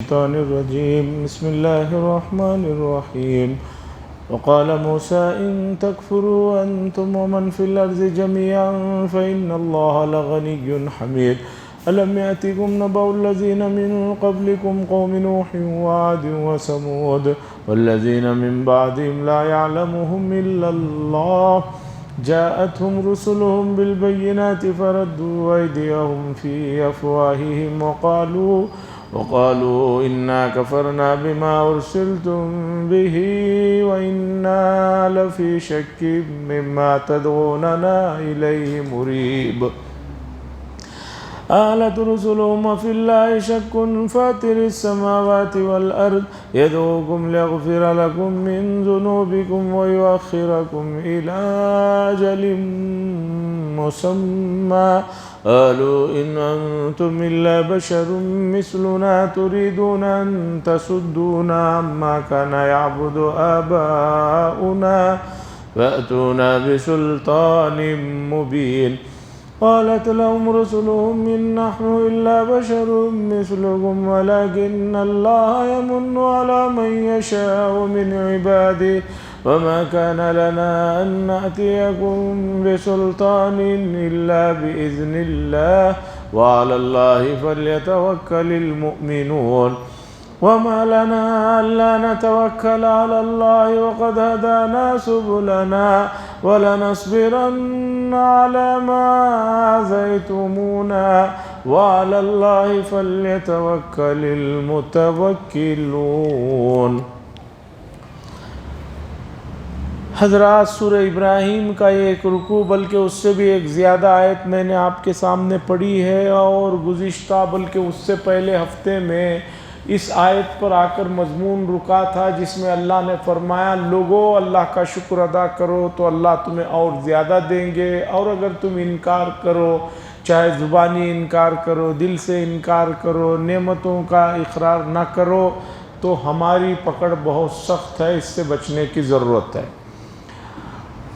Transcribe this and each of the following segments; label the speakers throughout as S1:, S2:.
S1: الشيطان الرجيم بسم الله الرحمن الرحيم وقال موسى إن تكفروا أنتم ومن في الأرض جميعا فإن الله لغني حميد ألم يأتكم نبأ الذين من قبلكم قوم نوح وعاد وثمود والذين من بعدهم لا يعلمهم إلا الله جاءتهم رسلهم بالبينات فردوا أيديهم في أفواههم وقالوا إنا كفرنا بما أرسلتم به وإنا لفي شك مما تدعوننا إليه مريب آلت رسلهم وفي الله شك فاتر السماوات والأرض يدعوكم ليغفر لكم من ذنوبكم ويؤخركم إلى أجل مسمى قالوا إن أنتم إلا بشر مثلنا تريدون أن تصدونا عما كان يعبد آباؤنا فأتونا بسلطان مبين قالت لهم رسلهم إن نحن إلا بشر مثلكم ولكن الله يمن على من يشاء من عباده وما كان لنا أن نأتيكم بسلطان إلا بإذن الله وعلى الله فليتوكل المؤمنون وما لنا ألا نتوكل على الله وقد هدانا سبلنا ولنصبرن على ما آذيتمونا وعلى الله فليتوكل المتوكلون۔ حضرات سورہ ابراہیم کا یہ ایک رکوع بلکہ اس سے بھی ایک زیادہ آیت میں نے آپ کے سامنے پڑھی ہے، اور گزشتہ بلکہ اس سے پہلے ہفتے میں اس آیت پر آ کر مضمون رکا تھا جس میں اللہ نے فرمایا لوگو اللہ کا شکر ادا کرو تو اللہ تمہیں اور زیادہ دیں گے، اور اگر تم انکار کرو، چاہے زبانی انکار کرو، دل سے انکار کرو، نعمتوں کا اقرار نہ کرو تو ہماری پکڑ بہت سخت ہے، اس سے بچنے کی ضرورت ہے۔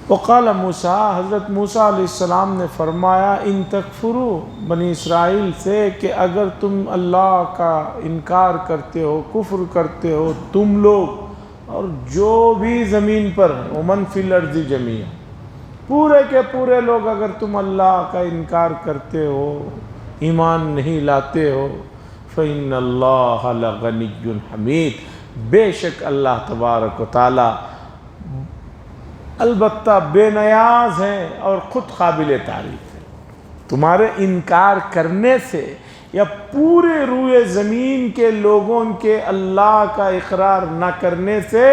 S1: وقال موسیٰ، حضرت موسیٰ علیہ السلام نے فرمایا ان تکفروا بنی اسرائیل سے کہ اگر تم اللہ کا انکار کرتے ہو، کفر کرتے ہو، تم لوگ اور جو بھی زمین پر ہیں، ومن فی الارض جمیعا، پورے کے پورے لوگ اگر تم اللہ کا انکار کرتے ہو، ایمان نہیں لاتے ہو، فإن اللہ لغنی حمید، بے شک اللہ تبارک و تعالی البتہ بے نیاز ہیں اور خود قابل تعریف ہے۔ تمہارے انکار کرنے سے یا پورے روئے زمین کے لوگوں کے اللہ کا اقرار نہ کرنے سے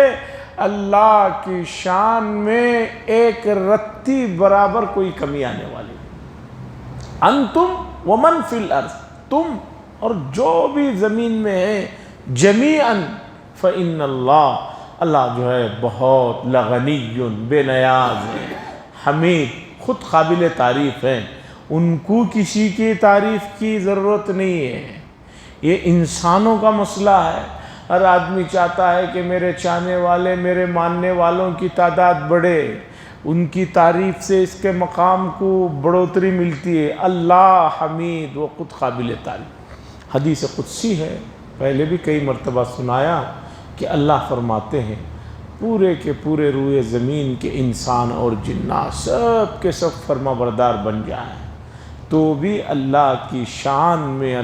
S1: اللہ کی شان میں ایک رتی برابر کوئی کمی آنے والی ہے۔ انتم ومن فی الارض، تم اور جو بھی زمین میں ہیں، جمیعاً فإن اللہ، اللہ جو ہے بہت لغنی، بے نیاز ہے، حمید، خود قابل تعریف ہیں، ان کو کسی کی تعریف کی ضرورت نہیں ہے۔ یہ انسانوں کا مسئلہ ہے، ہر آدمی چاہتا ہے کہ میرے چاہنے والے، میرے ماننے والوں کی تعداد بڑھے، ان کی تعریف سے اس کے مقام کو بڑھوتری ملتی ہے۔ اللہ حمید و خود قابل تعریف۔ حدیث قدسی ہے، پہلے بھی کئی مرتبہ سنایا کہ اللہ فرماتے ہیں پورے کے پورے روئے زمین کے انسان اور جنات سب کے سب فرما بردار بن جائیں تو بھی اللہ کی شان میں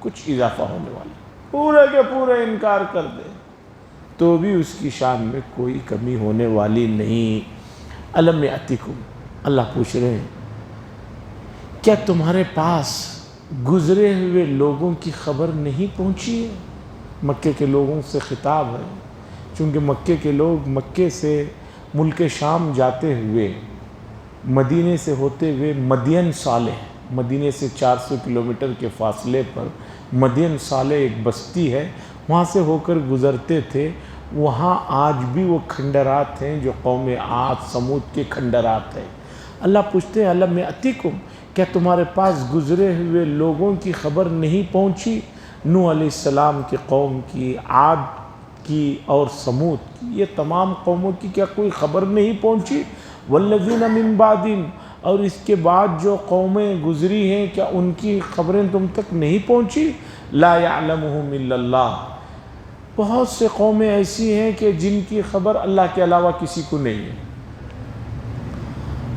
S1: کچھ اضافہ ہونے والا، پورے کے پورے انکار کر دیں تو بھی اس کی شان میں کوئی کمی ہونے والی نہیں۔ الم یاتکم، اللہ پوچھ رہے ہیں کیا تمہارے پاس گزرے ہوئے لوگوں کی خبر نہیں پہنچی ہے؟ مکے کے لوگوں سے خطاب ہے، چونکہ مکے کے لوگ مکے سے ملک شام جاتے ہوئے مدینے سے ہوتے ہوئے مدین صالح، مدینے سے 400 کلومیٹر کے فاصلے پر مدین صالح ایک بستی ہے، وہاں سے ہو کر گزرتے تھے۔ وہاں آج بھی وہ کھنڈرات ہیں جو قوم عاد سمود کے کھنڈرات ہیں۔ اللہ پوچھتے ہیں الم یاتکم، کیا تمہارے پاس گزرے ہوئے لوگوں کی خبر نہیں پہنچی؟ نوح علیہ السلام کی قوم کی، عاد کی اور سمود کی، یہ تمام قوموں کی کیا کوئی خبر نہیں پہنچی؟ والذین من بعدہم، اور اس کے بعد جو قومیں گزری ہیں کیا ان کی خبریں تم تک نہیں پہنچی؟ لا یعلمہم الا اللہ، بہت سے قومیں ایسی ہیں کہ جن کی خبر اللہ کے علاوہ کسی کو نہیں ہے۔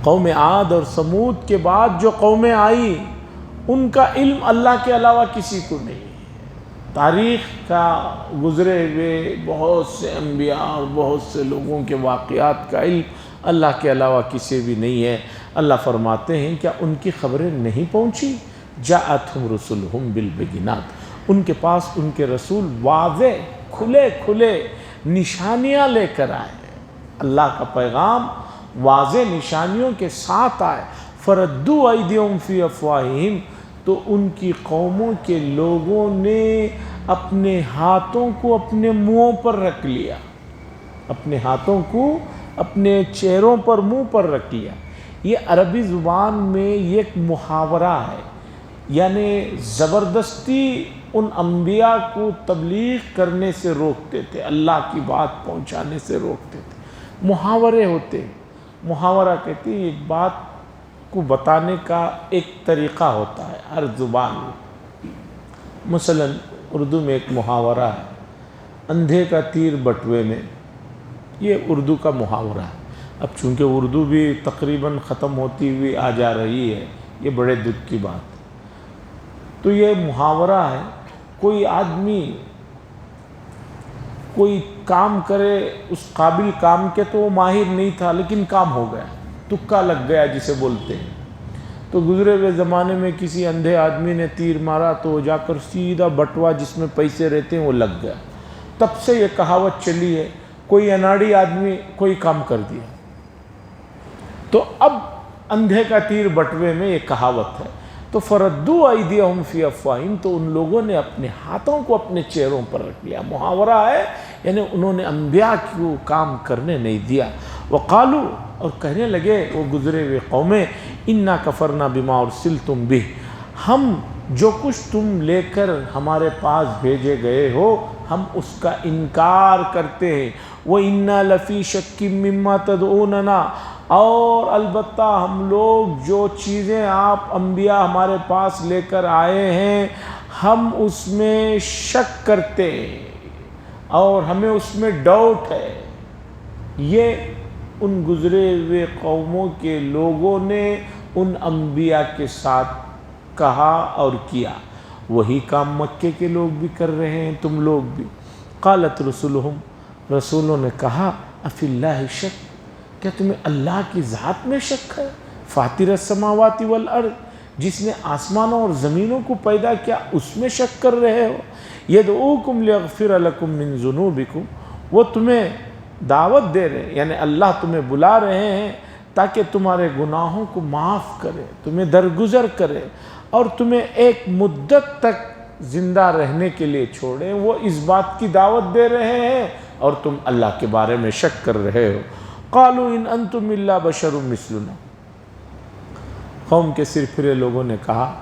S1: قوم عاد اور سمود کے بعد جو قومیں آئی ان کا علم اللہ کے علاوہ کسی کو نہیں ہے۔ تاریخ کا گزرے ہوئے بہت سے انبیاء اور بہت سے لوگوں کے واقعات کا علم اللہ کے علاوہ کسی بھی نہیں ہے۔ اللہ فرماتے ہیں کیا ان کی خبریں نہیں پہنچی؟ جاءتہم رسلہم بالبینات، ان کے پاس ان کے رسول واضح کھلے کھلے نشانیاں لے کر آئے، اللہ کا پیغام واضح نشانیوں کے ساتھ آئے۔ فردوا ایدیہم فی افواہہم، تو ان کی قوموں کے لوگوں نے اپنے ہاتھوں کو اپنے منہوں پر رکھ لیا، اپنے ہاتھوں کو اپنے چہروں پر منہ پر رکھ لیا۔ یہ عربی زبان میں یہ ایک محاورہ ہے، یعنی زبردستی ان انبیاء کو تبلیغ کرنے سے روکتے تھے، اللہ کی بات پہنچانے سے روکتے تھے۔ محاورے ہوتے، محاورہ کہتے ہیں ایک بات کو بتانے کا ایک طریقہ ہوتا ہے ہر زبان میں۔ مثلا اردو میں ایک محاورہ ہے، اندھے کا تیر بٹوے میں، یہ اردو کا محاورہ ہے۔ اب چونکہ اردو بھی تقریباً ختم ہوتی ہوئی آ جا رہی ہے، یہ بڑے دکھ کی بات ہے۔ تو یہ محاورہ ہے، کوئی آدمی کوئی کام کرے، اس قابل کام کے تو وہ ماہر نہیں تھا لیکن کام ہو گیا، تکا لگ گیا جسے بولتے ہیں۔ تو گزرے ہوئے زمانے میں کسی اندھے آدمی نے تیر مارا تو وہ جا کر سیدھا بٹوا جس میں پیسے رہتے ہیں وہ لگ گیا۔ تب سے یہ کہاوت چلی ہے، کوئی اناڑی آدمی کوئی کام کر دیا۔ تو اب اندھے کا تیر بٹوے میں یہ کہاوت ہے۔ تو فردوا ایدیہم فی افواہہم، تو ان لوگوں نے اپنے ہاتھوں کو اپنے چہروں پر رکھ لیا، محاورہ ہے، یعنی انہوں نے انبیاء کو کام کرنے نہیں دیا۔ وقالو، اور کہنے لگے وہ گزرے ہوئے قومیں، انا کفرنا بما ارسلتم بہ، ہم جو کچھ تم لے کر ہمارے پاس بھیجے گئے ہو ہم اس کا انکار کرتے ہیں۔ وَإِنَّا لَفِي شَكٍّ مِّمَّا تَدْعُونَنَا، اور البتہ ہم لوگ جو چیزیں آپ انبیاء ہمارے پاس لے کر آئے ہیں ہم اس میں شک کرتے ہیں اور ہمیں اس میں ڈاؤٹ ہے۔ یہ ان گزرے ہوئے قوموں کے لوگوں نے ان انبیاء کے ساتھ کہا اور کیا، وہی کام مکے کے لوگ بھی کر رہے ہیں، تم لوگ بھی۔ قالت رسلہم، رسولوں نے کہا، افی اللہ شک، کیا تمہیں اللہ کی ذات میں شک ہے؟ فاطر السماوات والارض، جس نے آسمانوں اور زمینوں کو پیدا کیا، اس میں شک کر رہے ہو؟ یدعوکم لیغفر لکم من ذنوبکم، وہ تمہیں دعوت دے رہے ہیں، یعنی اللہ تمہیں بلا رہے ہیں تاکہ تمہارے گناہوں کو معاف کرے، تمہیں درگزر کرے اور تمہیں ایک مدت تک زندہ رہنے کے لیے چھوڑیں۔ وہ اس بات کی دعوت دے رہے ہیں اور تم اللہ کے بارے میں شک کر رہے ہو۔ قالوا ان انتم الا بشر مثلنا، قوم کے سر پھرے لوگوں نے کہا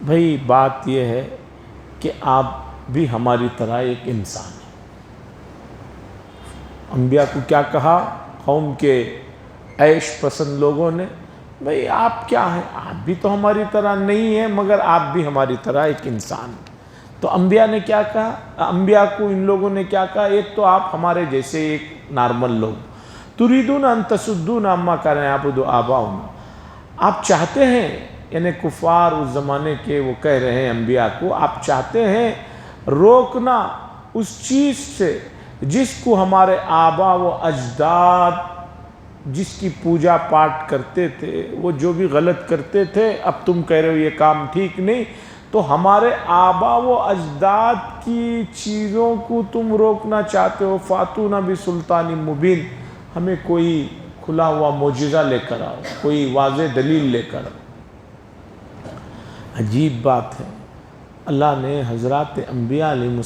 S1: بھئی بات یہ ہے کہ آپ بھی ہماری طرح ایک انسان ہیں۔ انبیاء کو کیا کہا؟ قوم کے عیش پسند لوگوں نے، بھئی آپ کیا ہیں، آپ بھی تو ہماری طرح نہیں ہیں مگر آپ بھی ہماری طرح ایک انسان ہیں۔ تو انبیاء نے کیا کہا؟ انبیاء کو ان لوگوں نے کیا کہا؟ ایک تو آپ ہمارے جیسے ایک نارمل لوگ، تریدون ان تصدونا عما کان یعبد آباؤنا، آپ چاہتے ہیں، یعنی کفار اس زمانے کے وہ کہہ رہے ہیں انبیاء کو، آپ چاہتے ہیں روکنا اس چیز سے جس کو ہمارے آبا و اجداد جس کی پوجا پاٹ کرتے تھے، وہ جو بھی غلط کرتے تھے، اب تم کہہ رہے ہو یہ کام ٹھیک نہیں، تو ہمارے آبا و اجداد کی چیزوں کو تم روکنا چاہتے ہو۔ فاتونا بسلطان مبین، ہمیں کوئی کھلا ہوا معجزہ لے کر آؤ، کوئی واضح دلیل لے کر آؤ۔ عجیب بات ہے، اللہ نے حضرات انبیاء علیہ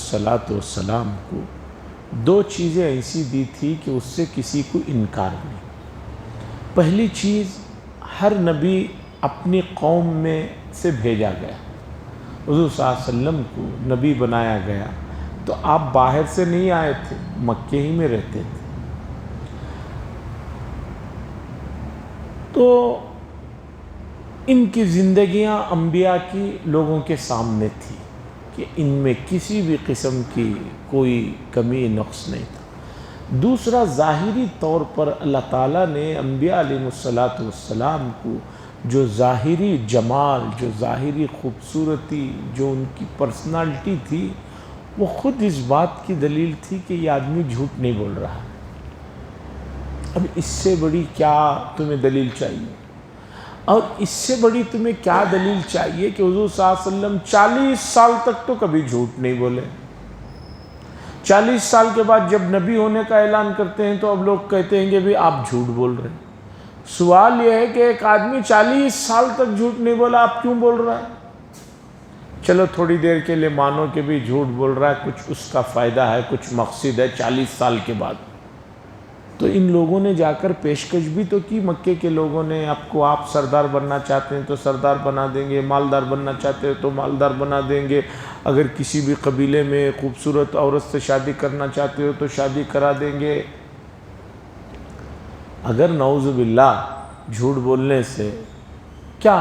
S1: السلام کو دو چیزیں ایسی دی تھی کہ اس سے کسی کو انکار نہیں۔ پہلی چیز، ہر نبی اپنی قوم میں سے بھیجا گیا، حضور صلی اللہ علیہ وسلم کو نبی بنایا گیا تو آپ باہر سے نہیں آئے تھے، مکے ہی میں رہتے تھے۔ تو ان کی زندگیاں انبیاء کی لوگوں کے سامنے تھی کہ ان میں کسی بھی قسم کی کوئی کمی نقص نہیں تھا۔ دوسرا، ظاہری طور پر اللہ تعالیٰ نے انبیاء علیہ السلام کو جو ظاہری جمال، جو ظاہری خوبصورتی، جو ان کی پرسنالٹی تھی، وہ خود اس بات کی دلیل تھی کہ یہ آدمی جھوٹ نہیں بول رہا۔ اب اس سے بڑی کیا تمہیں دلیل چاہیے؟ اور اس سے بڑی تمہیں کیا دلیل چاہیے کہ حضور صلی اللہ علیہ وسلم 40 سال تک تو کبھی جھوٹ نہیں بولے۔ 40 سال کے بعد جب نبی ہونے کا اعلان کرتے ہیں تو اب لوگ کہتے ہیں کہ بھی آپ جھوٹ بول رہے ہیں۔ سوال یہ ہے کہ ایک آدمی 40 سال تک جھوٹ نہیں بولا، آپ کیوں بول رہا ہے؟ چلو تھوڑی دیر کے لیے مانو کہ بھی جھوٹ بول رہا ہے، کچھ اس کا فائدہ ہے، کچھ مقصد ہے 40 سال کے بعد۔ تو ان لوگوں نے جا کر پیشکش بھی تو کی، مکے کے لوگوں نے، آپ سردار بننا چاہتے ہیں تو سردار بنا دیں گے، مالدار بننا چاہتے ہیں تو مالدار بنا دیں گے، اگر کسی بھی قبیلے میں خوبصورت عورت سے شادی کرنا چاہتے ہو تو شادی کرا دیں گے۔ اگر نعوذ باللہ جھوٹ بولنے سے کیا،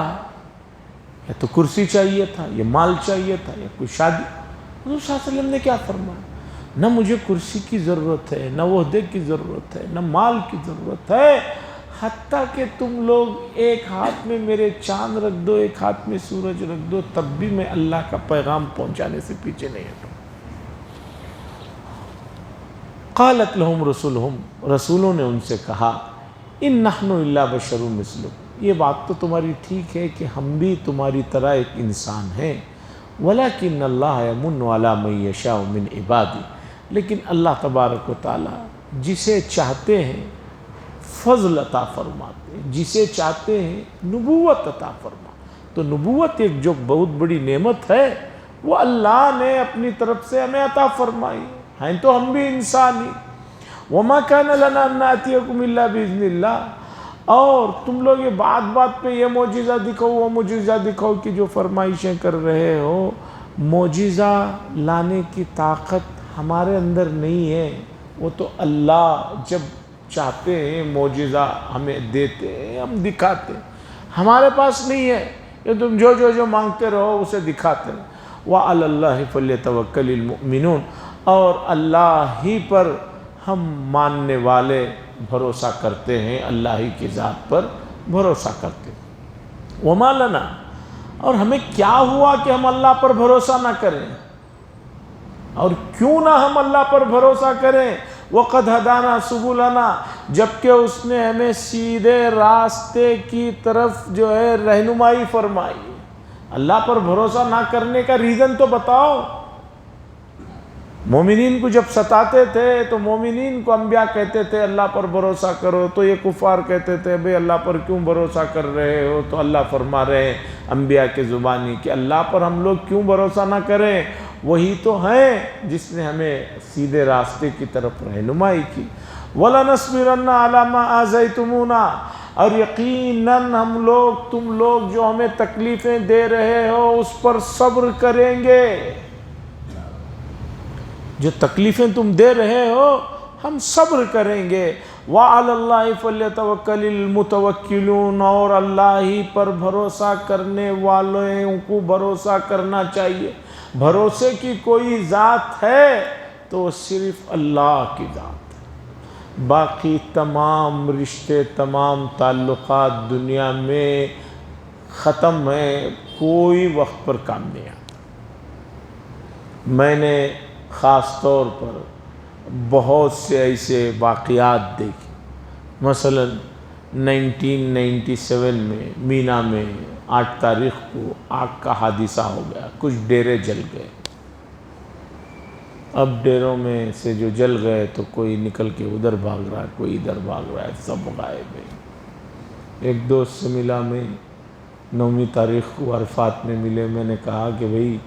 S1: یا تو کرسی چاہیے تھا، یا مال چاہیے تھا، یا کوئی شادی۔ حضور صلی اللہ علیہ وسلم نے کیا فرمایا؟ نہ مجھے کرسی کی ضرورت ہے، نہ عہدے کی ضرورت ہے، نہ مال کی ضرورت ہے، حتیٰ کہ تم لوگ ایک ہاتھ میں میرے چاند رکھ دو، ایک ہاتھ میں سورج رکھ دو، تب بھی میں اللہ کا پیغام پہنچانے سے پیچھے نہیں ہٹوں۔ قالت لہم رسولہم، رسولوں نے ان سے کہا، ان نحن الا بشر مثلکم، یہ بات تو تمہاری ٹھیک ہے کہ ہم بھی تمہاری طرح ایک انسان ہیں، ولیکن اللہ یمن علی من یشاء من عبادہ، لیکن اللہ تبارک و تعالی جسے چاہتے ہیں فضل عطا فرماتے ہیں، جسے چاہتے ہیں نبوت عطا فرماتے۔ تو نبوت ایک جو بہت بڑی نعمت ہے، وہ اللہ نے اپنی طرف سے ہمیں عطا فرمائی، ہیں تو ہم بھی انسان ہی۔ وما كان لنا ان ناتيكم الا باذن اللہ، اور تم لوگ یہ بات پہ یہ معجزہ دکھاؤ، وہ معجزہ دکھاؤ کہ جو فرمائشیں کر رہے ہو، معجزہ لانے کی طاقت ہمارے اندر نہیں ہے، وہ تو اللہ جب چاہتے ہیں معجزہ ہمیں دیتے ہیں، ہم دکھاتے ہیں، ہمارے پاس نہیں ہے، یہ تم جو مانگتے رہو اسے دکھاتے ہیں۔ وعلی اللہ فلیتوکل المؤمنون، اور اللہ ہی پر ہم ماننے والے بھروسہ کرتے ہیں، اللہ ہی کی ذات پر بھروسہ کرتے ہیں۔ وما لنا، اور ہمیں کیا ہوا کہ ہم اللہ پر بھروسہ نہ کریں، اور کیوں نہ ہم اللہ پر بھروسہ کریں؟ وقد ہدانا سبلنا، جبکہ اس نے ہمیں سیدھے راستے کی طرف جو ہے رہنمائی فرمائی۔ اللہ پر بھروسہ نہ کرنے کا ریزن تو بتاؤ۔ مومنین کو جب ستاتے تھے تو مومنین کو انبیاء کہتے تھے اللہ پر بھروسہ کرو، تو یہ کفار کہتے تھے بھئی اللہ پر کیوں بھروسہ کر رہے ہو؟ تو اللہ فرما رہے ہیں انبیاء کے زبانی کہ اللہ پر ہم لوگ کیوں بھروسہ نہ کریں، وہی تو ہیں جس نے ہمیں سیدھے راستے کی طرف رہنمائی کی۔ وَلَنَصْبِرَنَّ عَلَى مَا آذَيْتُمُونَا، اور یقیناً ہم لوگ، تم لوگ جو ہمیں تکلیفیں دے رہے ہو اس پر صبر کریں گے، جو تکلیفیں تم دے رہے ہو ہم صبر کریں گے۔ وَعَلَى اللَّهِ فَلْيَتَوَكَّلِ الْمُتَوَكِّلُونَ، اور اللہ ہی پر بھروسہ کرنے والوں کو بھروسہ کرنا چاہیے۔ بھروسے کی کوئی ذات ہے تو صرف اللہ کی ذات ہے، باقی تمام رشتے، تمام تعلقات دنیا میں ختم ہیں، کوئی وقت پر کام نہیں آتا۔ میں نے خاص طور پر بہت سے ایسے واقعات دیکھے، مثلا 1997 میں مینا میں 8 تاریخ کو آگ کا حادثہ ہو گیا، کچھ ڈیرے جل گئے۔ اب ڈیروں میں سے جو جل گئے تو کوئی نکل کے ادھر بھاگ رہا ہے، کوئی ادھر بھاگ رہا ہے، سب غائب ہے۔ ایک دوست سے ملا میں 9 تاریخ کو عرفات میں ملے، میں نے کہا کہ بھئی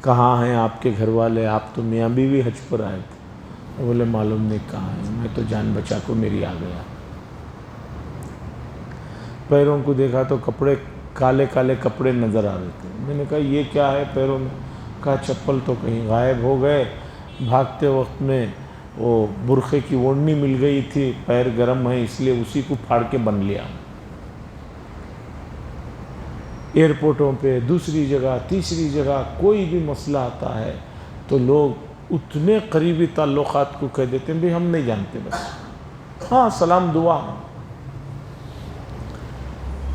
S1: کہاں ہیں آپ کے گھر والے؟ آپ تو میاں بیوی حج پر آئے تھے۔ وہ بولے معلوم نہیں کہاں ہیں، میں تو جان بچا کو میری آ گیا۔ پیروں کو دیکھا تو کپڑے کالے کالے کپڑے نظر آ رہے تھے۔ میں نے کہا یہ کیا ہے پیروں میں؟ کہا چپل تو کہیں غائب ہو گئے، بھاگتے وقت میں وہ برقعے کی اوڑھنی مل گئی تھی، پیر گرم ہیں اس لیے اسی کو پھاڑ کے بن لیا۔ ایئرپورٹوں پہ دوسری جگہ تیسری جگہ کوئی بھی مسئلہ آتا ہے تو لوگ اتنے قریبی تعلقات کو کہہ دیتے ہیں بھی ہم نہیں جانتے، بس ہاں سلام دعا۔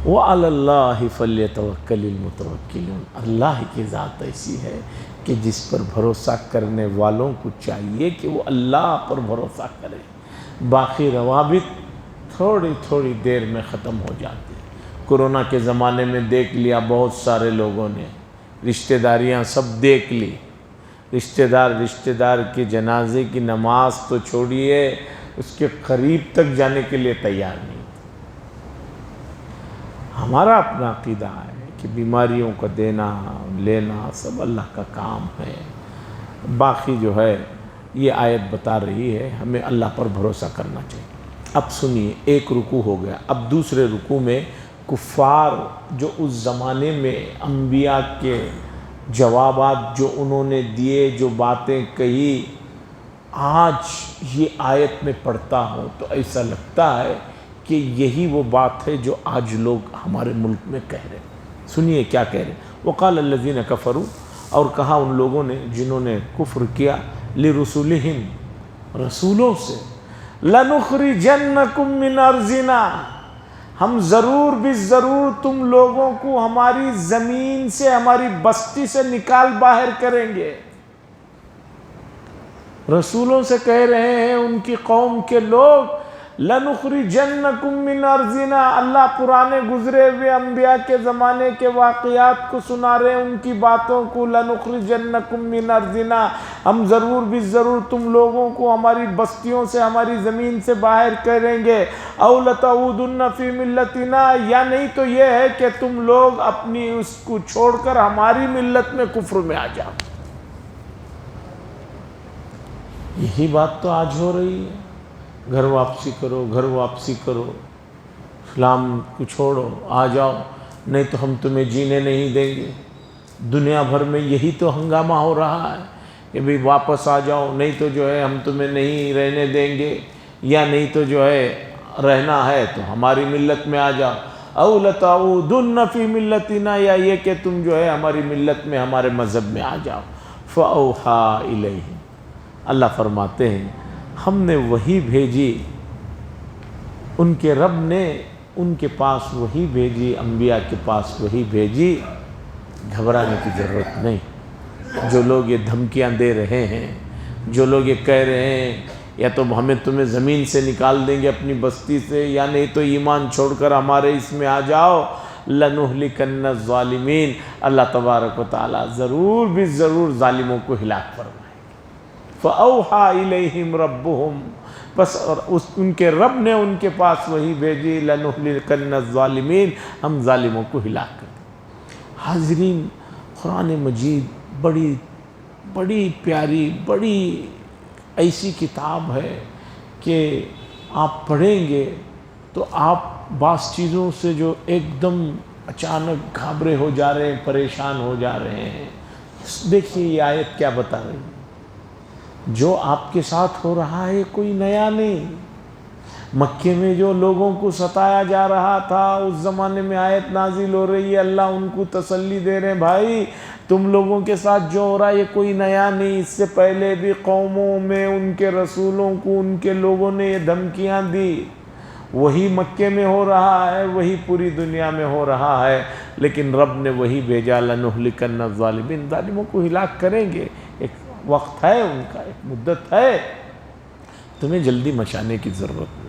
S1: وَعَلَى اللَّهِ فَلْيَتَوَكَّلِ الْمُتَوَكِّلُونَ، اللہ کی ذات ایسی ہے کہ جس پر بھروسہ کرنے والوں کو چاہیے کہ وہ اللہ پر بھروسہ کرے، باقی روابط تھوڑی تھوڑی دیر میں ختم ہو جاتے ہیں۔ کورونا کے زمانے میں دیکھ لیا بہت سارے لوگوں نے، رشتہ داریاں سب دیکھ لی، رشتہ دار کے جنازے کی نماز تو چھوڑیے، اس کے قریب تک جانے کے لیے تیار نہیں۔ ہمارا اپنا عقیدہ ہے کہ بیماریوں کا دینا لینا سب اللہ کا کام ہے، باقی جو ہے یہ آیت بتا رہی ہے ہمیں اللہ پر بھروسہ کرنا چاہیے۔ اب سنیے، ایک رکوع ہو گیا، اب دوسرے رکوع میں کفار جو اس زمانے میں انبیاء کے جوابات جو انہوں نے دیے، جو باتیں کہی، آج یہ آیت میں پڑھتا ہوں تو ایسا لگتا ہے کہ یہی وہ بات ہے جو آج لوگ ہمارے ملک میں کہہ رہے ہیں۔ سنیے کیا کہہ رہے ہیں۔ وقال الذین کفروا، اور کہا ان لوگوں نے جنہوں نے کفر کیا، لرسولہم، رسولوں سے، لنخرجنکم من ارضنا، ہم ضرور بھی ضرور تم لوگوں کو ہماری زمین سے، ہماری بستی سے نکال باہر کریں گے۔ رسولوں سے کہہ رہے ہیں ان کی قوم کے لوگ، لَنُخْرِجَنَّكُم مِّنْ أَرْضِنَا، اللہ پرانے گزرے ہوئے انبیاء کے زمانے کے واقعات کو سنا رہے ہیں، ان کی باتوں کو، لَنُخْرِجَنَّكُم مِّنْ أَرْضِنَا، ہم ضرور بھی ضرور تم لوگوں کو ہماری بستیوں سے، ہماری زمین سے باہر کریں گے، أَوْ لَتَعُودُنَّ فِي مِلَّتِنَا، یا نہیں تو یہ ہے کہ تم لوگ اپنی اس کو چھوڑ کر ہماری ملت میں کفر میں آ جاؤ۔ یہی بات تو آج ہو رہی ہے، گھر واپسی کرو، گھر واپسی کرو، اسلام کو چھوڑو، آ جاؤ، نہیں تو ہم تمہیں جینے نہیں دیں گے۔ دنیا بھر میں یہی تو ہنگامہ ہو رہا ہے کہ بھی واپس آ جاؤ، نہیں تو جو ہے ہم تمہیں نہیں رہنے دیں گے، یا نہیں تو جو ہے رہنا ہے تو ہماری ملت میں آ جاؤ۔ أَوْ لَتَعُودُنَّ فِي مِلَّتِنَا، یا یہ کہ تم جو ہے ہماری ملت میں، ہمارے مذہب میں آ جاؤ۔ فَأَوْحَىٰ إِلَيْهِمْ، اللہ فرماتے ہیں ہم نے وحی بھیجی، ان کے رب نے ان کے پاس وحی بھیجی، انبیاء کے پاس وحی بھیجی۔ گھبرانے کی ضرورت نہیں۔ جو لوگ یہ دھمکیاں دے رہے ہیں، جو لوگ یہ کہہ رہے ہیں یا تو ہمیں تمہیں زمین سے نکال دیں گے اپنی بستی سے، یا نہیں تو ایمان چھوڑ کر ہمارے اس میں آ جاؤ، لَنُهْلِكَنَّ الظَّالِمِينَ، اللہ تبارک و تعالیٰ ضرور بھی ضرور ظالموں کو ہلاک فرمائے۔ فَأَوْحَىٰ إِلَيْهِمْ رَبُّهُمْ، بس ان کے رب نے ان کے پاس وہی بھیجی، لَنُهْلِكَنَّ الظَّالِمِينَ، ہم ظالموں کو ہلاک کر دیں۔ حاضرین، قرآن مجید بڑی پیاری، بڑی ایسی کتاب ہے کہ آپ پڑھیں گے تو آپ بعض چیزوں سے جو ایک دم اچانک گھابرے ہو جا رہے ہیں، پریشان ہو جا رہے ہیں۔ دیکھیے یہ آیت کیا بتا رہی ہے۔ جو آپ کے ساتھ ہو رہا ہے کوئی نیا نہیں۔ مکے میں جو لوگوں کو ستایا جا رہا تھا، اس زمانے میں آیت نازل ہو رہی ہے، اللہ ان کو تسلی دے رہے ہیں، بھائی تم لوگوں کے ساتھ جو ہو رہا ہے یہ کوئی نیا نہیں، اس سے پہلے بھی قوموں میں ان کے رسولوں کو ان کے لوگوں نے یہ دھمکیاں دی۔ وہی مکے میں ہو رہا ہے، وہی پوری دنیا میں ہو رہا ہے، لیکن رب نے وہی بھیجا، لَنُهْلِكَنَّ الظَّالِمِينَ، ظالموں کو ہلاک کریں گے۔ ایک وقت ہے ان کا، ایک مدت ہے، تمہیں جلدی مچانے کی ضرورت نہیں۔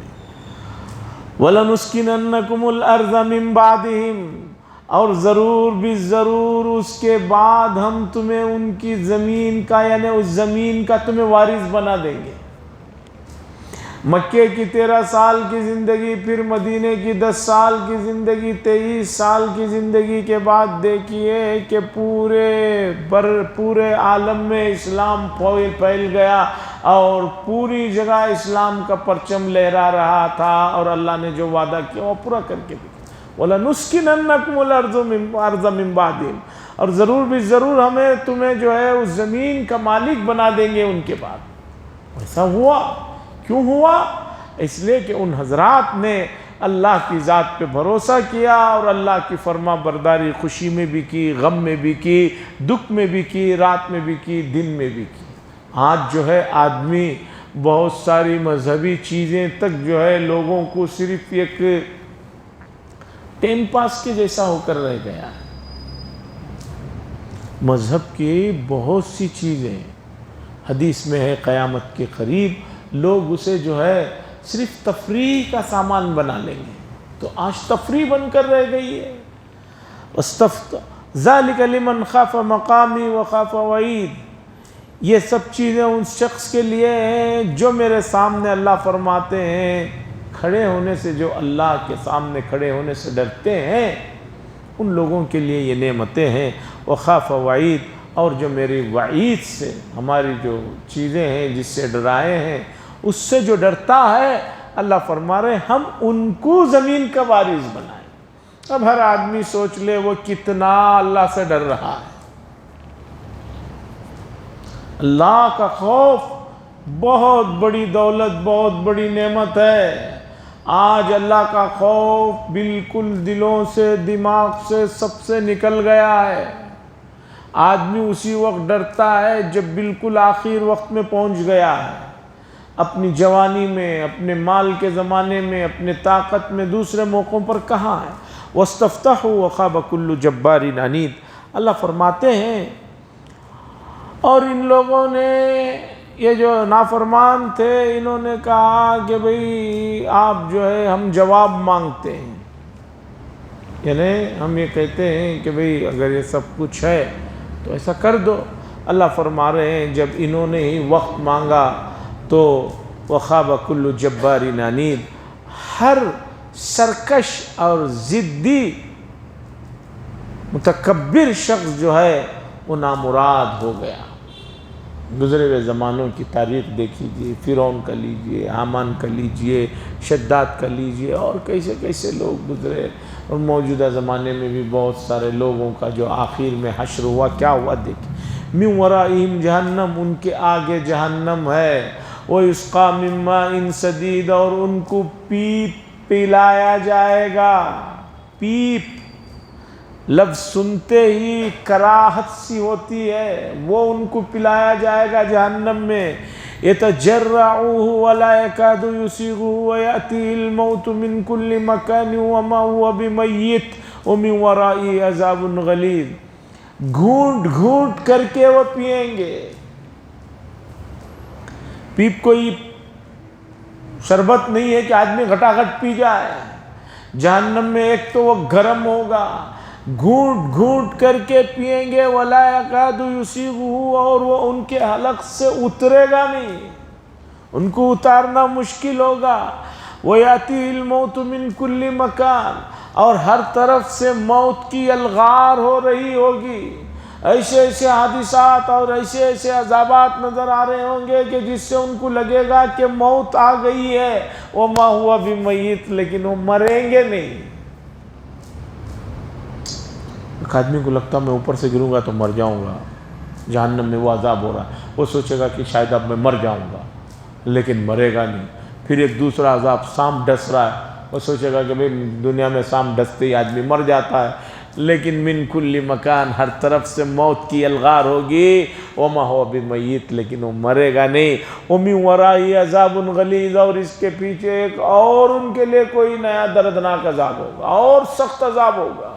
S1: وَلَنُسْكِنَنَّكُمُ الْأَرْضَ مِن بَعْدِهِمْ، اور ضرور بھی ضرور اس کے بعد ہم تمہیں ان کی زمین کا، یعنی اس زمین کا تمہیں وارث بنا دیں گے۔ مکے کی 13 سال کی زندگی، پھر مدینے کی 10 سال کی زندگی، 23 سال کی زندگی کے بعد دیکھیے کہ پورے عالم میں اسلام پھیل گیا اور پوری جگہ اسلام کا پرچم لہرا رہا تھا، اور اللہ نے جو وعدہ کیا وہ پورا کر کے دیا۔ وَلَنُسْكِنَنَّكُمُ الْأَرْضَ مِن بَعْدِهِمْ، اور ضرور بھی ضرور ہمیں تمہیں جو ہے اس زمین کا مالک بنا دیں گے ان کے بعد۔ ایسا ہوا، کیوں ہوا؟ اس لیے کہ ان حضرات نے اللہ کی ذات پہ بھروسہ کیا اور اللہ کی فرما برداری خوشی میں بھی کی، غم میں بھی کی، دکھ میں بھی کی، رات میں بھی کی، دن میں بھی کی۔ آج جو ہے آدمی بہت ساری مذہبی چیزیں تک جو ہے لوگوں کو صرف ایک ٹائم پاس کے جیسا ہو کر رہ گیا ہے۔ مذہب کی بہت سی چیزیں حدیث میں ہے قیامت کے قریب لوگ اسے جو ہے صرف تفریح کا سامان بنا لیں گے، تو آج تفریح بن کر رہ گئی ہے۔ ذَلِكَ لِمَنْ خَافَ مَقَامِي وَخَافَ وَعِيدِ، یہ سب چیزیں ان شخص کے لیے ہیں جو میرے سامنے اللہ فرماتے ہیں کھڑے ہونے سے، جو اللہ کے سامنے کھڑے ہونے سے ڈرتے ہیں، ان لوگوں کے لیے یہ نعمتیں ہیں۔ وخاف وعید، اور جو میری وعید سے، ہماری جو چیزیں ہیں جس سے ڈرائے ہیں، اس سے جو ڈرتا ہے، اللہ فرما رہے ہیں ہم ان کو زمین کا وارث بنائیں۔ اب ہر آدمی سوچ لے وہ کتنا اللہ سے ڈر رہا ہے۔ اللہ کا خوف بہت بڑی دولت، بہت بڑی نعمت ہے۔ آج اللہ کا خوف بالکل دلوں سے، دماغ سے، سب سے نکل گیا ہے۔ آدمی اسی وقت ڈرتا ہے جب بالکل آخر وقت میں پہنچ گیا ہے، اپنی جوانی میں، اپنے مال کے زمانے میں، اپنے طاقت میں، دوسرے موقعوں پر کہاں ہے۔ وَاسْتَفْتَحُوا وَخَابَ كُلُّ جَبَّارٍ عَنِيدٍ، اللہ فرماتے ہیں اور ان لوگوں نے، یہ جو نافرمان تھے، انہوں نے کہا کہ بھئی آپ جو ہے ہم جواب مانگتے ہیں، یعنی ہم یہ کہتے ہیں کہ بھئی اگر یہ سب کچھ ہے تو ایسا کر دو۔ اللہ فرما رہے ہیں جب انہوں نے ہی وقت مانگا تو وخاب کل جبار عنید، ہر سرکش اور ضدی متکبر شخص جو ہے وہ نامراد ہو گیا۔ گزرے ہوئے زمانوں کی تاریخ دیکھ لیجیے، فرعون کا لیجیے، حامان کا لیجیے، شداد کا لیجیے، اور کیسے کیسے لوگ گزرے، اور موجودہ زمانے میں بھی بہت سارے لوگوں کا جو آخر میں حشر ہوا، کیا ہوا دیکھیں۔ من ورائہم جہنم، ان کے آگے جہنم ہے، وَيُسْقَى مِن مَّاءٍ صَدِيدٍ، اور ان کو پیپ پلایا جائے گا۔ پیپ لفظ سنتے ہی کراہت سی ہوتی ہے، وہ ان کو پلایا جائے گا جہنم میں۔ يَتَجَرَّعُهُ وَلَا يَكَادُ يُسِيغُهُ وَيَأْتِيهِ الْمَوْتُ مِنْ كُلِّ مَكَانٍ وَمَا هُوَ بِمَيِّتٍ وَمِنْ وَرَائِهِ عَذَابٌ غَلِيظٌ، گھونٹ گھونٹ کر کے وہ پئیں گے۔ پیپ کوئی شربت نہیں ہے کہ آدمی گھٹا گھٹ پی جائے۔ جہنم میں ایک تو وہ گرم ہوگا، گھونٹ گھونٹ کر کے پئیں گے، وَلَا يَكَادُ يُسِيغُهُ، اور وہ ان کے حلق سے اترے گا نہیں، ان کو اتارنا مشکل ہوگا۔ وَيَأْتِيهِ الْمَوْتُ مِنْ كُلِّ مَكَانٍ، اور ہر طرف سے موت کی الغار ہو رہی ہوگی۔ ایسے ایسے حادثات اور ایسے ایسے عذابات نظر آ رہے ہوں گے کہ جس سے ان کو لگے گا کہ موت آ گئی ہے۔ وَمَا هُوَ بِمَيِّتٍ، لیکن وہ مریں گے نہیں۔ ایک آدمی کو لگتا میں اوپر سے گروں گا تو مر جاؤں گا، جہنم میں وہ عذاب ہو رہا ہے، وہ سوچے گا کہ شاید اب میں مر جاؤں گا، لیکن مرے گا نہیں۔ پھر ایک دوسرا عذاب، سانپ ڈس رہا ہے، وہ سوچے گا کہ بھئی دنیا میں سانپ ڈستے ہی آدمی مر جاتا ہے، لیکن من کل مکان، ہر طرف سے موت کی الغار ہوگی۔ وما هو بمیت، لیکن وہ مرے گا نہیں۔ ومن ورائہ عذاب غلیظ، اور اس کے پیچھے ایک اور ان کے لیے کوئی نیا دردناک عذاب ہوگا، اور سخت عذاب ہوگا۔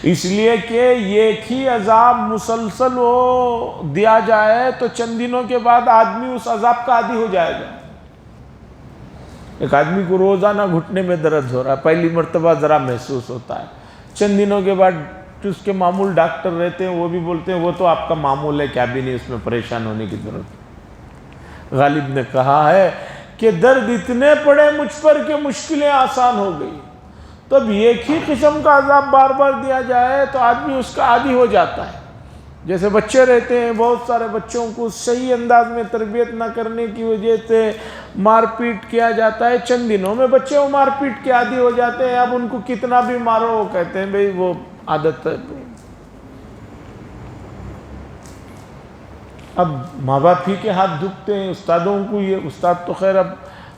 S1: اس لیے کہ ایک ہی عذاب مسلسل وہ دیا جائے تو چند دنوں کے بعد آدمی اس عذاب کا عادی ہو جائے گا۔ ایک آدمی کو روزانہ گھٹنے میں درد ہو رہا ہے، پہلی مرتبہ ذرا محسوس ہوتا ہے، چند دنوں کے بعد اس کے معمول ڈاکٹر رہتے ہیں، وہ بھی بولتے ہیں وہ تو آپ کا معمول ہے، کیا بھی نہیں اس میں پریشان ہونے کی ضرورت۔ غالب نے کہا ہے کہ درد اتنے پڑے مجھ پر کہ مشکلیں آسان ہو گئی۔ تب ایک ہی قسم کا عذاب بار بار دیا جائے تو آدمی اس کا عادی ہو جاتا ہے۔ جیسے بچے رہتے ہیں، بہت سارے بچوں کو صحیح انداز میں تربیت نہ کرنے کی وجہ سے مار پیٹ کیا جاتا ہے، چند دنوں میں بچے وہ مار پیٹ کے عادی ہو جاتے ہیں۔ اب ان کو کتنا بھی مارو وہ کہتے ہیں بھئی وہ عادت ہے۔ اب ماں باپ ہی کے ہاتھ دھکتے ہیں، استادوں کو، یہ استاد تو خیر اب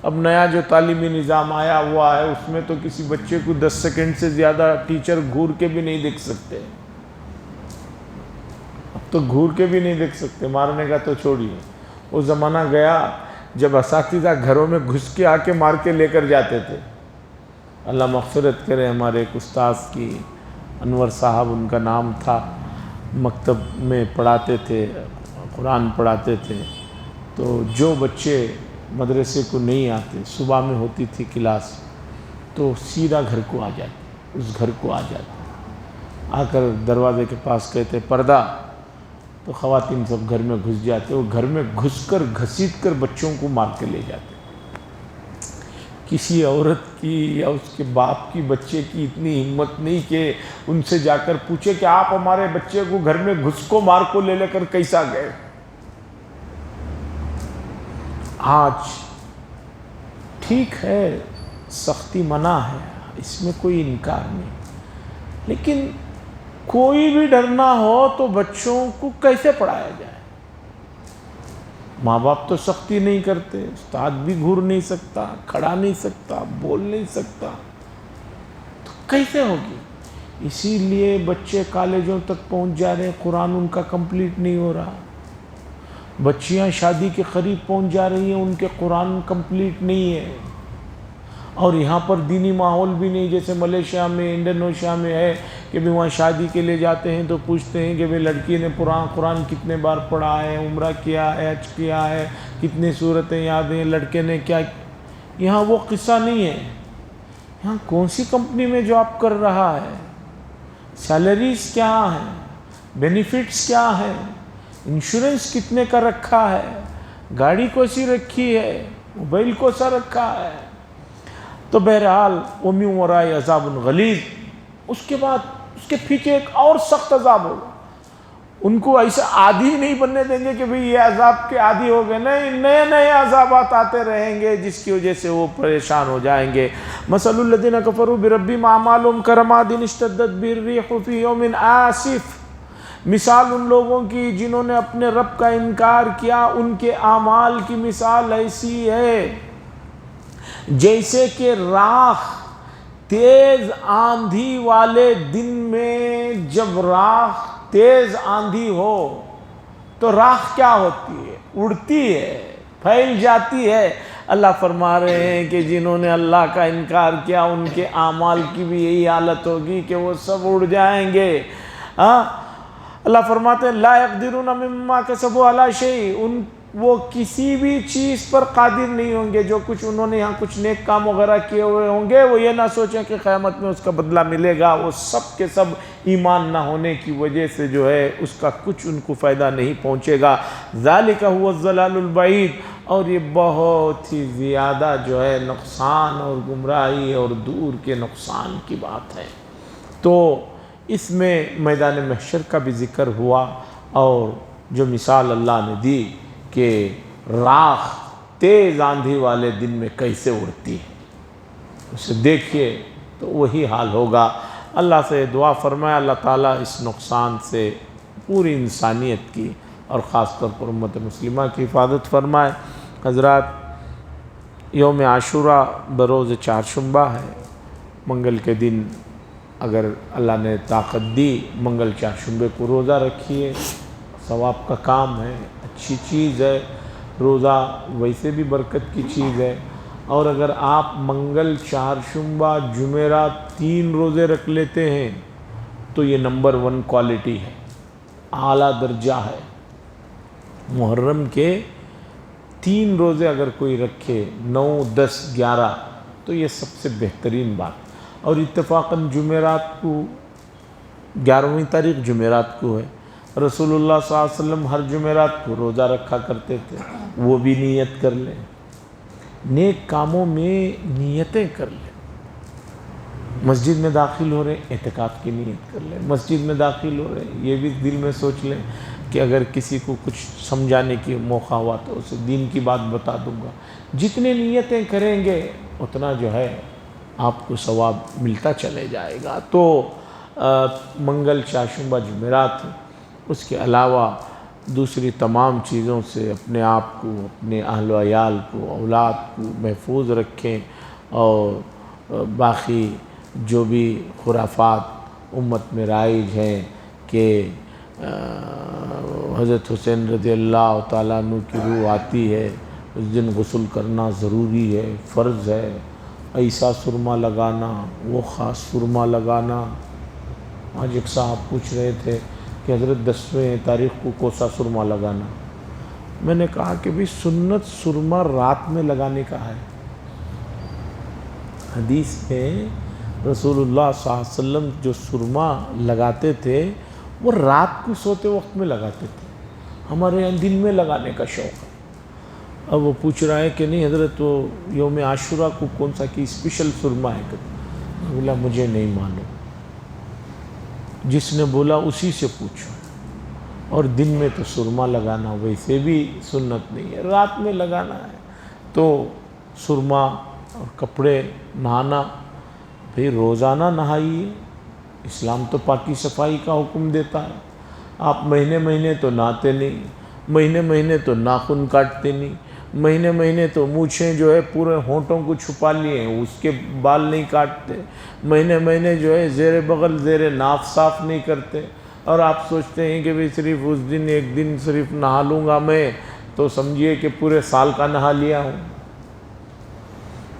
S1: اب نیا جو تعلیمی نظام آیا ہوا ہے اس میں تو کسی بچے کو 10 سیکنڈ سے زیادہ ٹیچر گھور کے بھی نہیں دیکھ سکتے، اب تو گھور کے بھی نہیں دیکھ سکتے، مارنے کا تو چھوڑیے۔ وہ زمانہ گیا جب اساتذہ گھروں میں گھس کے آ کے مار کے لے کر جاتے تھے۔ اللہ مغفرت کرے، ہمارے ایک استاذ کی، انور صاحب ان کا نام تھا، مکتب میں پڑھاتے تھے، قرآن پڑھاتے تھے، تو جو بچے مدرسے کو نہیں آتے، صبح میں ہوتی تھی کلاس، تو سیدھا گھر کو آ جاتے، اس گھر کو آ جاتے، آ کر دروازے کے پاس کہتے پردہ، تو خواتین سب گھر میں گھس جاتے، وہ گھر میں گھس کر گھسیٹ کر بچوں کو مار کے لے جاتے۔ کسی عورت کی یا اس کے باپ کی بچے کی اتنی ہمت نہیں کہ ان سے جا کر پوچھے کہ آپ ہمارے بچے کو گھر میں گھس کو مار کو لے کر کیسا گئے۔ آج ٹھیک ہے سختی منع ہے، اس میں کوئی انکار نہیں، لیکن کوئی بھی ڈرنا ہو تو بچوں کو کیسے پڑھایا جائے؟ ماں باپ تو سختی نہیں کرتے، استاد بھی گھور نہیں سکتا، کھڑا نہیں سکتا، بول نہیں سکتا، تو کیسے ہوگی؟ اسی لیے بچے کالجوں تک پہنچ جا رہے ہیں، قرآن ان کا کمپلیٹ نہیں ہو رہا، بچیاں شادی کے قریب پہنچ جا رہی ہیں، ان کے قرآن کمپلیٹ نہیں ہے، اور یہاں پر دینی ماحول بھی نہیں، جیسے ملیشیا میں، انڈونیشیا میں ہے کہ بھی وہاں شادی کے لیے جاتے ہیں تو پوچھتے ہیں کہ بھی لڑکی نے قرآن کتنے بار پڑھا ہے، عمرہ کیا ہے، حج کیا ہے، کتنی صورتیں یاد ہیں، لڑکے نے کیا۔ یہاں وہ قصہ نہیں ہے، یہاں کون سی کمپنی میں جاب کر رہا ہے، سیلریز کیا ہیں، بینیفٹس کیا ہیں، انشورنس کتنے کا رکھا ہے، گاڑی کوسی رکھی ہے، موبائل کوسا رکھا ہے۔ تو بہرحال وَمِن وَرَاءِ عَذَابٌ غَلِيظٌ، اس کے بعد اس کے پیچھے ایک اور سخت عذاب ہوگا، ان کو ایسا عادی نہیں بننے دیں گے کہ بھئی یہ عذاب کے عادی ہو گئے، نہیں، نئے نئے عذابات آتے رہیں گے جس کی وجہ سے وہ پریشان ہو جائیں گے۔ مَثَلُ الَّذِينَ كَفَرُوا بِرَبِّهِمْ أَعْمَالُهُمْ كَرَمَادٍ اشْتَدَّتْ بِهِ الرِّيحُ فِي يَوْمٍ عَاصِفٍ، مثال ان لوگوں کی جنہوں نے اپنے رب کا انکار کیا، ان کے اعمال کی مثال ایسی ہے جیسے کہ راخ تیز آندھی والے دن میں، جب راخ تیز آندھی ہو تو راخ کیا ہوتی ہے؟ اڑتی ہے، پھیل جاتی ہے۔ اللہ فرما رہے ہیں کہ جنہوں نے اللہ کا انکار کیا ان کے اعمال کی بھی یہی حالت ہوگی کہ وہ سب اڑ جائیں گے۔ اللہ فرماتے ہیں لا يقدرون مما كسبوا على شيء، وہ کسی بھی چیز پر قادر نہیں ہوں گے، جو کچھ انہوں نے یہاں کچھ نیک کام وغیرہ کیے ہوئے ہوں گے، وہ یہ نہ سوچیں کہ قیامت میں اس کا بدلہ ملے گا، وہ سب کے سب ایمان نہ ہونے کی وجہ سے جو ہے اس کا کچھ ان کو فائدہ نہیں پہنچے گا۔ ذالک هو الضلال البعید، اور یہ بہت ہی زیادہ جو ہے نقصان اور گمراہی اور دور کے نقصان کی بات ہے۔ تو اس میں میدان محشر کا بھی ذکر ہوا، اور جو مثال اللہ نے دی کہ راخ تیز آندھی والے دن میں کیسے اڑتی ہے، اسے دیکھیے تو وہی حال ہوگا۔ اللہ سے دعا فرمائے اللہ تعالیٰ اس نقصان سے پوری انسانیت کی اور خاص طور پر امت مسلمہ کی حفاظت فرمائے۔ حضرات، یوم عاشوراء بروز چہارشنبہ ہے، منگل کے دن اگر اللہ نے طاقت دی منگل چہارشنبے کو روزہ رکھیے، ثواب کا کام ہے، اچھی چیز ہے، روزہ ویسے بھی برکت کی چیز ہے، اور اگر آپ منگل چہارشنبہ جمعرات 3 روزے رکھ لیتے ہیں تو یہ نمبر 1 کوالٹی ہے، اعلیٰ درجہ ہے۔ محرم کے 3 روزے اگر کوئی رکھے 9، 10، 11 تو یہ سب سے بہترین بات، اور اتفاقاً جمعرات کو 11ویں تاریخ جمعرات کو ہے، رسول اللہ صلی اللہ علیہ وسلم ہر جمعرات کو روزہ رکھا کرتے تھے، وہ بھی نیت کر لیں، نیک کاموں میں نیتیں کر لیں۔ مسجد میں داخل ہو رہے اعتکاف کی نیت کر لیں، مسجد میں داخل ہو رہے یہ بھی دل میں سوچ لیں کہ اگر کسی کو کچھ سمجھانے کی موقع ہوا تو اسے دین کی بات بتا دوں گا۔ جتنے نیتیں کریں گے اتنا جو ہے آپ کو ثواب ملتا چلے جائے گا۔ تو منگل چہارشنبہ جمعرات، اس کے علاوہ دوسری تمام چیزوں سے اپنے آپ کو، اپنے اہل و عیال کو، اولاد کو محفوظ رکھیں، اور باقی جو بھی خرافات امت میں رائج ہیں کہ حضرت حسین رضی اللہ تعالیٰ عنہ کی روح آتی ہے، اس دن غسل کرنا ضروری ہے، فرض ہے، ایسا سرما لگانا، وہ خاص سرما لگانا۔ آج ایک صاحب پوچھ رہے تھے کہ حضرت 10ویں تاریخ کو کوسا سرما لگانا؟ میں نے کہا کہ بھی سنت سرما رات میں لگانے کا ہے۔ حدیث میں رسول اللہ صلی اللہ علیہ وسلم جو سرما لگاتے تھے وہ رات کو سوتے وقت میں لگاتے تھے، ہمارے یہاں دن میں لگانے کا شوق ہے۔ اب وہ پوچھ رہا ہے کہ نہیں حضرت وہ یوم عاشورہ کو کون سا کی اسپیشل سرما ہے؟ بولا مجھے نہیں معلوم، جس نے بولا اسی سے پوچھو۔ اور دن میں تو سرما لگانا ویسے بھی سنت نہیں ہے، رات میں لگانا ہے۔ تو سرما اور کپڑے، نہانا، بھئی روزانہ نہائیے، اسلام تو پاکی صفائی کا حکم دیتا ہے۔ آپ مہینے مہینے تو نہاتے نہیں، مہینے مہینے تو ناخن کاٹتے نہیں، مہینے مہینے تو مونچھیں جو ہے پورے ہونٹوں کو چھپا لیے ہیں، اس کے بال نہیں کاٹتے، مہینے مہینے جو ہے زیر بغل زیر ناف صاف نہیں کرتے، اور آپ سوچتے ہیں کہ بھی صرف اس دن ایک دن صرف نہا لوں گا میں تو سمجھیے کہ پورے سال کا نہا لیا ہوں۔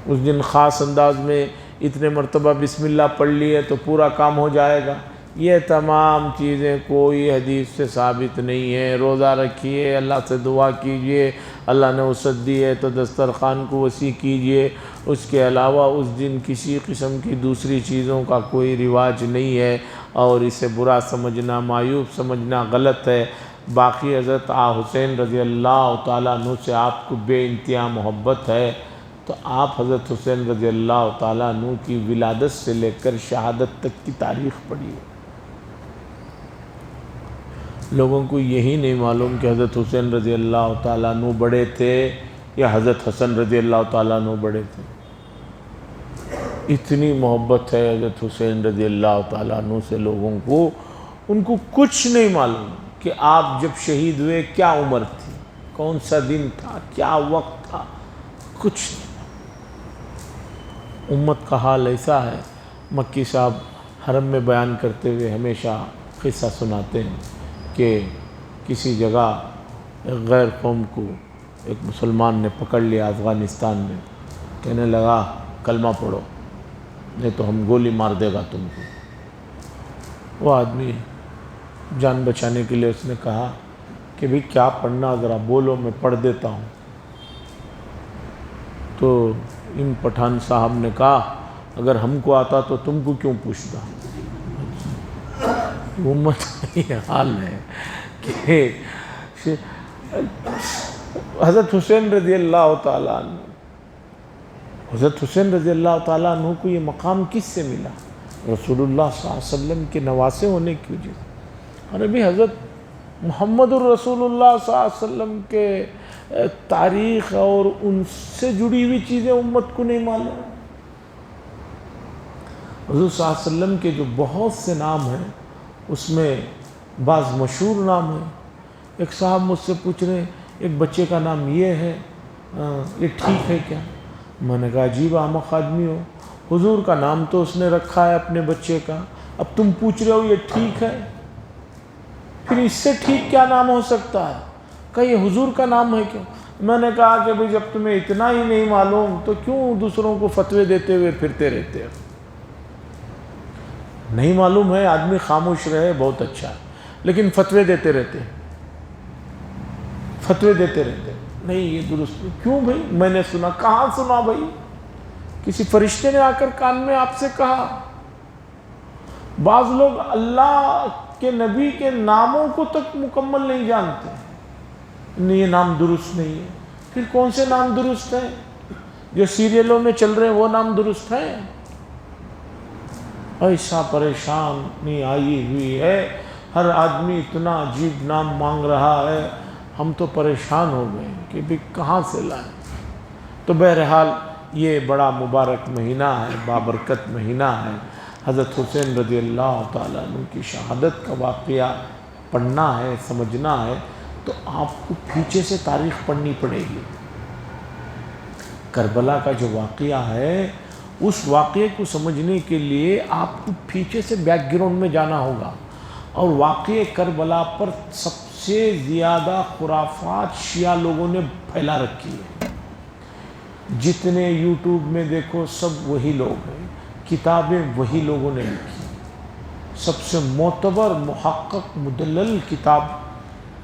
S1: اس دن خاص انداز میں اتنے مرتبہ بسم اللہ پڑھ لیے تو پورا کام ہو جائے گا۔ یہ تمام چیزیں کوئی حدیث سے ثابت نہیں ہے۔ روزہ رکھیے، اللہ سے دعا کیجئے، اللہ نے وسعت دی ہے تو دسترخوان کو وسیع کیجئے، اس کے علاوہ اس دن کسی قسم کی دوسری چیزوں کا کوئی رواج نہیں ہے، اور اسے برا سمجھنا، معیوب سمجھنا غلط ہے۔ باقی حضرت حسین رضی اللہ تعالیٰ عنہ سے آپ کو بے انتہا محبت ہے، تو آپ حضرت حسین رضی اللہ تعالیٰ عنہ کی ولادت سے لے کر شہادت تک کی تاریخ پڑھیے۔ لوگوں کو یہی نہیں معلوم کہ حضرت حسین رضی اللہ تعالیٰ عنہ بڑے تھے یا حضرت حسن رضی اللہ تعالیٰ عنہ بڑے تھے۔ اتنی محبت ہے حضرت حسین رضی اللہ تعالیٰ عنہ سے لوگوں کو، ان کو کچھ نہیں معلوم کہ آپ جب شہید ہوئے کیا عمر تھی، کون سا دن تھا، کیا وقت تھا، کچھ نہیں۔ امت کا حال ایسا ہے، مکی صاحب حرم میں بیان کرتے ہوئے ہمیشہ قصہ سناتے ہیں کہ کسی جگہ ایک غیر قوم کو ایک مسلمان نے پکڑ لیا افغانستان میں، کہنے لگا کلمہ پڑھو نہیں تو ہم گولی مار دے گا تم کو۔ وہ آدمی جان بچانے کے لیے اس نے کہا کہ بھی کیا پڑھنا، ذرا بولو میں پڑھ دیتا ہوں۔ تو ان پٹھان صاحب نے کہا اگر ہم کو آتا تو تم کو کیوں پوچھتا۔ امت کا یہ حال ہے کہ حضرت حسین رضی اللہ تعالیٰ عنہ، حضرت حسین رضی اللہ تعالیٰ عنہ کو یہ مقام کس سے ملا؟ رسول اللہ صلی اللہ علیہ وسلم کے نواسے ہونے کی وجہ سے۔ اور ابھی حضرت محمد الرسول اللہ صلی اللہ علیہ وسلم کے تاریخ اور ان سے جڑی ہوئی چیزیں امت کو نہیں معلوم۔ حضور صلی اللہ علیہ وسلم کے جو بہت سے نام ہیں اس میں بعض مشہور نام ہیں۔ ایک صاحب مجھ سے پوچھ رہے ہیں ایک بچے کا نام یہ ہے، یہ ٹھیک ہے کیا؟ میں نے کہا عجیب احمق آدمی ہو، حضور کا نام تو اس نے رکھا ہے اپنے بچے کا، اب تم پوچھ رہے ہو یہ ٹھیک ہے؟ پھر اس سے ٹھیک کیا نام ہو سکتا ہے؟ کہ یہ حضور کا نام ہے کیا؟ میں نے کہا کہ بھئی جب تمہیں اتنا ہی نہیں معلوم تو کیوں دوسروں کو فتوے دیتے ہوئے پھرتے رہتے ہو؟ نہیں معلوم ہے آدمی خاموش رہے بہت اچھا ہے، لیکن فتوے دیتے رہتے نہیں یہ درست نہیں۔ کیوں بھئی؟ میں نے سنا۔ کہاں سنا بھئی؟ کسی فرشتے نے آ کر کان میں آپ سے کہا؟ بعض لوگ اللہ کے نبی کے ناموں کو تک مکمل نہیں جانتے، نہیں یہ نام درست نہیں ہے۔ پھر کون سے نام درست ہیں؟ جو سیریلوں میں چل رہے ہیں وہ نام درست ہیں؟ ایسا پریشانی آئی ہوئی ہے، ہر آدمی اتنا عجیب نام مانگ رہا ہے، ہم تو پریشان ہو گئے کہ بھی کہاں سے لائیں۔ تو بہرحال یہ بڑا مبارک مہینہ ہے، بابرکت مہینہ ہے۔ حضرت حسین رضی اللہ تعالیٰ عنہ کی شہادت کا واقعہ پڑھنا ہے، سمجھنا ہے، تو آپ کو پیچھے سے تاریخ پڑھنی پڑے گی۔ کربلا کا جو واقعہ ہے، اس واقعے کو سمجھنے کے لیے آپ کو پیچھے سے بیک گراؤنڈ میں جانا ہوگا، اور واقعے کربلا پر سب سے زیادہ خرافات شیعہ لوگوں نے پھیلا رکھی ہے۔ جتنے یوٹیوب میں دیکھو سب وہی لوگ ہیں، کتابیں وہی لوگوں نے لکھی۔ سب سے معتبر محقق مدلل کتاب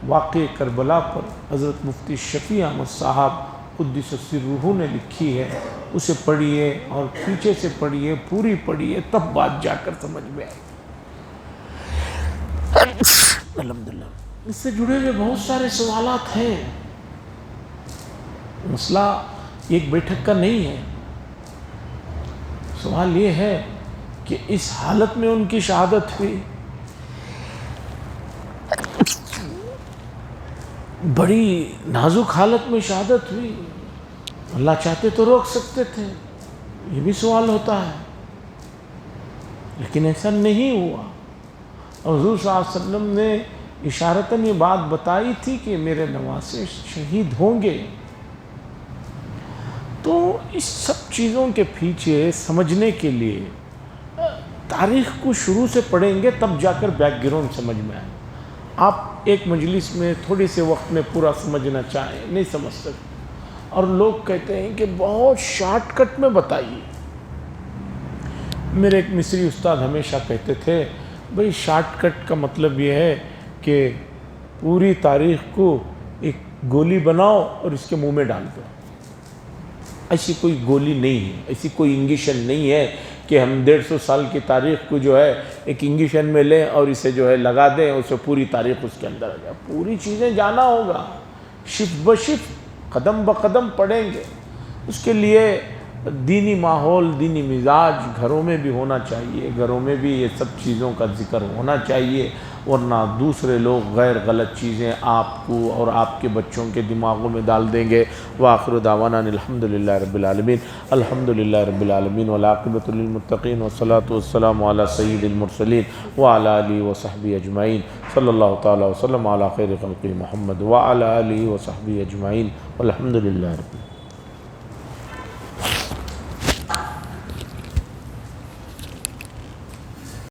S1: واقعہ کربلا پر حضرت مفتی شفیع احمد صاحب قدس سرہ نے لکھی ہے، اسے پڑھیے اور پیچھے سے پڑھیے، پوری پڑھیے، تب بات جا کر سمجھ میں آئے۔ الحمدللہ اس سے جڑے ہوئے بہت سارے سوالات ہیں۔ مسئلہ ایک بیٹھک کا نہیں ہے۔ سوال یہ ہے کہ اس حالت میں ان کی شہادت ہوئی، بڑی نازک حالت میں شہادت ہوئی، اللہ چاہتے تو روک سکتے تھے، یہ بھی سوال ہوتا ہے، لیکن ایسا نہیں ہوا۔ اور حضور صلی اللہ علیہ وسلم نے اشارتاً یہ بات بتائی تھی کہ میرے نواسے شہید ہوں گے۔ تو اس سب چیزوں کے پیچھے سمجھنے کے لیے تاریخ کو شروع سے پڑھیں گے، تب جا کر بیک گراؤنڈ سمجھ میں آئے۔ آپ ایک مجلس میں تھوڑی سے وقت میں پورا سمجھنا چاہیں، نہیں سمجھ سکتے، اور لوگ کہتے ہیں کہ بہت شارٹ کٹ میں بتائیے۔ میرے ایک مصری استاد ہمیشہ کہتے تھے، بھئی شارٹ کٹ کا مطلب یہ ہے کہ پوری تاریخ کو ایک گولی بناؤ اور اس کے منہ میں ڈال دو۔ ایسی کوئی گولی نہیں ہے، ایسی کوئی انگیشن نہیں ہے کہ ہم 150 سال کی تاریخ کو جو ہے ایک انگیشن میں لیں اور اسے جو ہے لگا دیں، اسے پوری تاریخ اس کے اندر آ جائے۔ پوری چیزیں جانا ہوگا، شف بشف قدم بقدم پڑھیں گے۔ اس کے لیے دینی ماحول، دینی مزاج گھروں میں بھی ہونا چاہیے، گھروں میں بھی یہ سب چیزوں کا ذکر ہونا چاہیے، ورنہ دوسرے لوگ غیر غلط چیزیں آپ کو اور آپ کے بچوں کے دماغوں میں ڈال دیں گے۔ وآخر دعوانا الحمدللہ رب العالمین، الحمدللہ رب العالمین والعاقبۃ للمتقین والصلاة والسلام علی سید المرسلین وعلی آلہ وصحبہ اجمعین، صلی اللہ تعالی وسلم علی خیر خلق محمد وعلی آلہ وصحبہ اجمعین، والحمدللہ رب العالمین۔